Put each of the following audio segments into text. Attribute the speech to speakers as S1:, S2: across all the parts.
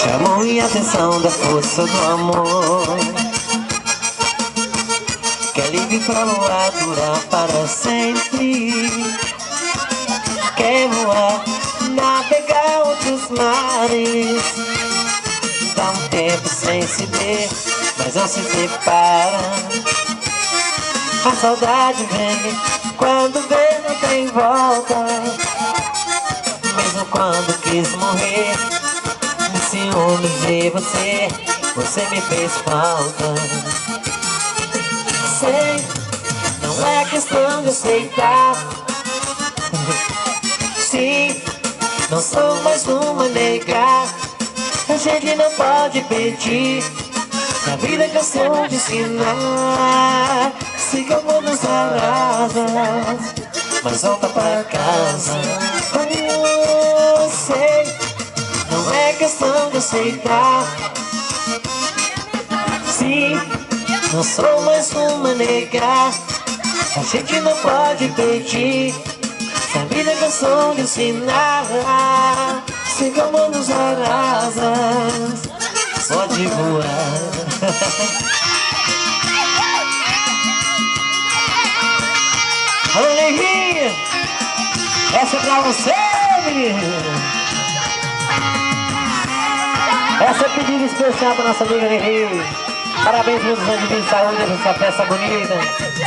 S1: Chamou minha atenção da força do amor. Quer livre pra voar, durar para sempre. Quer voar, navegar outros mares. Dá um tempo sem se ver, mas não se separa. A saudade vem, quando vê não tem volta. Mesmo quando quis morrer, me ciúmes de você, você me fez falta. Sei, não é questão de aceitar. Sim, não sou mais uma negar. A gente não pode pedir, a vida é questão de ensinar. Siga o mundo nas asas, mas volta pra casa. Eu sei, não é questão de aceitar. Sim, não sou mais uma negar. A gente não pode pedir, a vida é questão de ensinar. Siga o mundo nas asas, pode voar. Alô, Leguinha! Essa é pra você, menino! Essa é pedido especial pra nossa amiga Leguinha. Parabéns, muitos anos de vida e saúde pra essa peça bonita.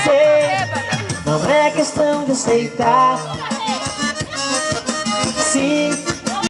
S1: Sei, não é questão de aceitar. Sim,